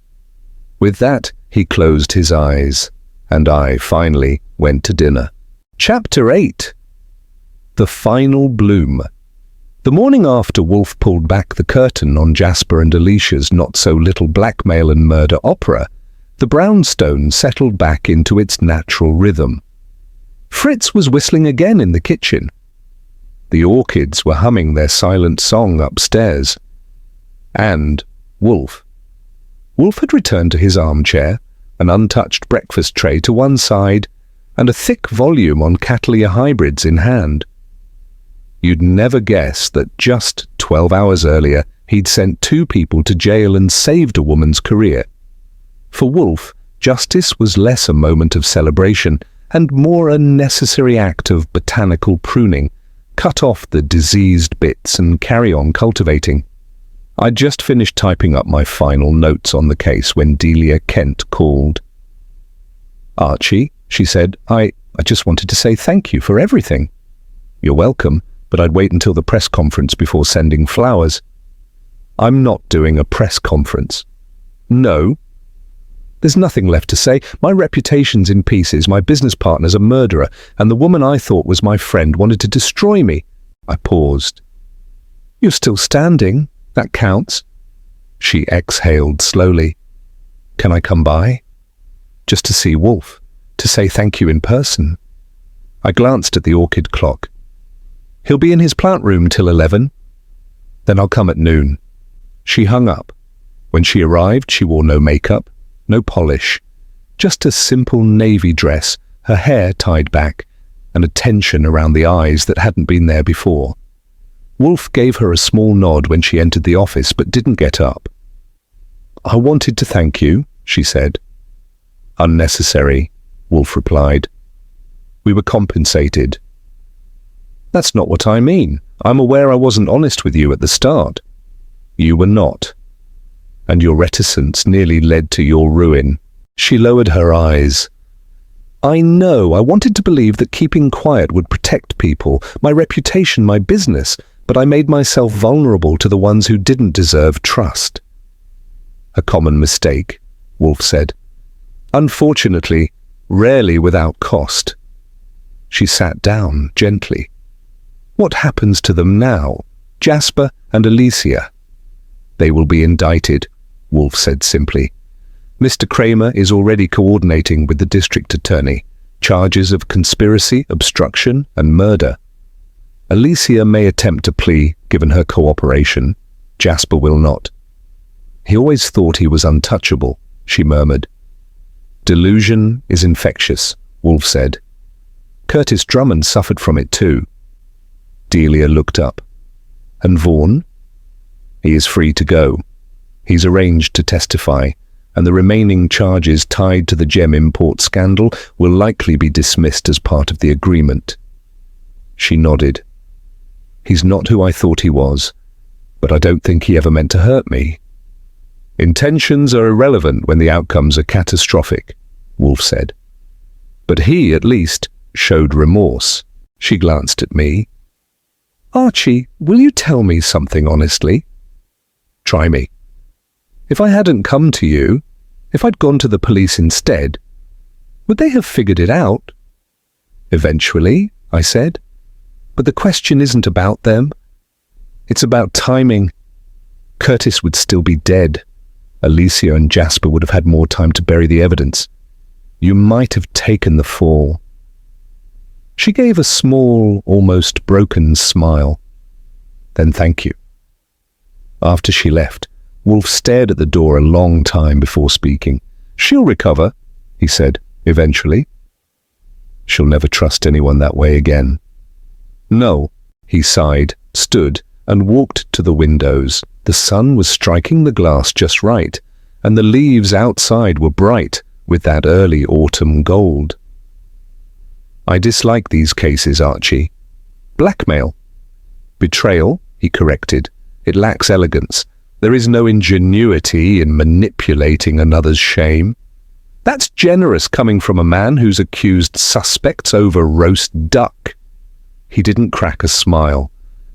With that, he closed his eyes, and I finally went to dinner. Chapter 8. The Final Bloom. The morning after Wolfe pulled back the curtain on Jasper and Alicia's not-so-little blackmail and murder opera, the brownstone settled back into its natural rhythm. Fritz was whistling again in the kitchen. The orchids were humming their silent song upstairs. And Wolfe. Wolfe had returned to his armchair, an untouched breakfast tray to one side, and a thick volume on Cattleya hybrids in hand. You'd never guess that just 12 hours earlier he'd sent 2 people to jail and saved a woman's career. For Wolfe, justice was less a moment of celebration and more a necessary act of botanical pruning. Cut off the diseased bits and carry on cultivating. I'd just finished typing up my final notes on the case when Delia Kent called. "Archie," she said, I just wanted to say thank you for everything." "You're welcome, but I'd wait until the press conference before sending flowers." "I'm not doing a press conference." "No." "There's nothing left to say. My reputation's in pieces, my business partner's a murderer, and the woman I thought was my friend wanted to destroy me." I paused. "You're still standing. That counts." She exhaled slowly. "Can I come by?" "Just to see Wolfe, to say thank you in person." I glanced at the orchid clock. "He'll be in his plant room till 11. "Then I'll come at noon." She hung up. When she arrived, she wore no makeup, no polish, just a simple navy dress, her hair tied back, and a tension around the eyes that hadn't been there before. Wolfe gave her a small nod when she entered the office, but didn't get up. "I wanted to thank you," she said. "Unnecessary," Wolfe replied. "We were compensated." "That's not what I mean. I'm aware I wasn't honest with you at the start." "You were not. And your reticence nearly led to your ruin." She lowered her eyes. "I know, I wanted to believe that keeping quiet would protect people, my reputation, my business, but I made myself vulnerable to the ones who didn't deserve trust." "A common mistake," Wolfe said. "Unfortunately, rarely without cost." She sat down gently. "What happens to them now? Jasper and Alicia?" "They will be indicted," Wolfe said simply. "Mr. Kramer is already coordinating with the district attorney. Charges of conspiracy, obstruction, and murder. Alicia may attempt a plea, given her cooperation. Jasper will not." "He always thought he was untouchable," she murmured. "Delusion is infectious," Wolfe said. "Curtis Drummond suffered from it too." Delia looked up. "And Vaughan?" "He is free to go. He's arranged to testify, and the remaining charges tied to the gem import scandal will likely be dismissed as part of the agreement." She nodded. "He's not who I thought he was, but I don't think he ever meant to hurt me." "Intentions are irrelevant when the outcomes are catastrophic," Wolfe said. "But he, at least, showed remorse." She glanced at me. "Archie, will you tell me something honestly?" "Try me." "If I hadn't come to you, if I'd gone to the police instead, would they have figured it out?" "Eventually," I said. "But the question isn't about them. It's about timing. Curtis would still be dead. Alicia and Jasper would have had more time to bury the evidence. You might have taken the fall." She gave a small, almost broken smile. "Then thank you." After she left, Wolfe stared at the door a long time before speaking. "She'll recover," he said, "eventually." "She'll never trust anyone that way again." "No," he sighed, stood, and walked to the windows. The sun was striking the glass just right, and the leaves outside were bright with that early autumn gold. "I dislike these cases, Archie." "Blackmail." "Betrayal," he corrected. "It lacks elegance. There is no ingenuity in manipulating another's shame." "That's generous coming from a man who's accused suspects over roast duck." He didn't crack a smile.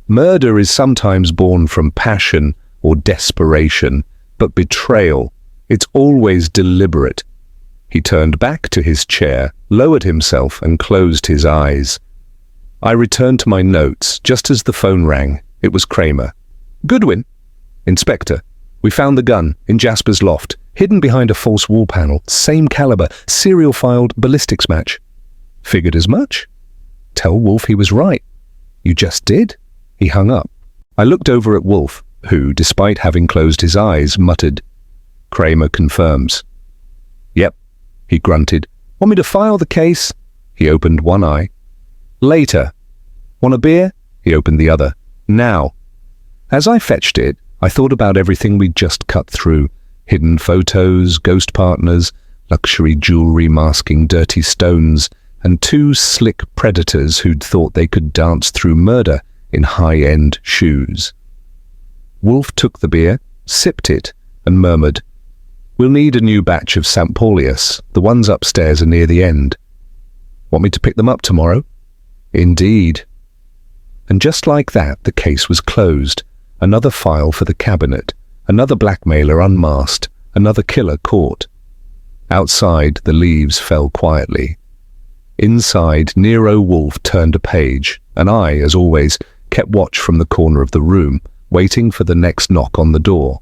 "Murder is sometimes born from passion or desperation, but betrayal, it's always deliberate." He turned back to his chair, lowered himself, and closed his eyes. I returned to my notes just as the phone rang. It was Kramer. "Goodwin." "Inspector, we found the gun in Jasper's loft, hidden behind a false wall panel, same caliber, serial-filed ballistics match." "Figured as much." "Tell Wolfe he was right." "You just did." He hung up. I looked over at Wolfe, who, despite having closed his eyes, muttered, "Kramer confirms." "Yep," he grunted. "Want me to file the case?" He opened one eye. Later. Want a beer? He opened the other. Now. As I fetched it, I thought about everything we'd just cut through. Hidden photos, ghost partners, luxury jewelry masking dirty stones, and two slick predators who'd thought they could dance through murder in high-end shoes. Wolfe took the beer, sipped it, and murmured, "We'll need a new batch of St. Paulius. The ones upstairs are near the end. Want me to pick them up tomorrow?" "Indeed." And just like that, the case was closed. Another file for the cabinet, another blackmailer unmasked, another killer caught. Outside, the leaves fell quietly. Inside, Nero Wolfe turned a page, and I, as always, kept watch from the corner of the room, waiting for the next knock on the door.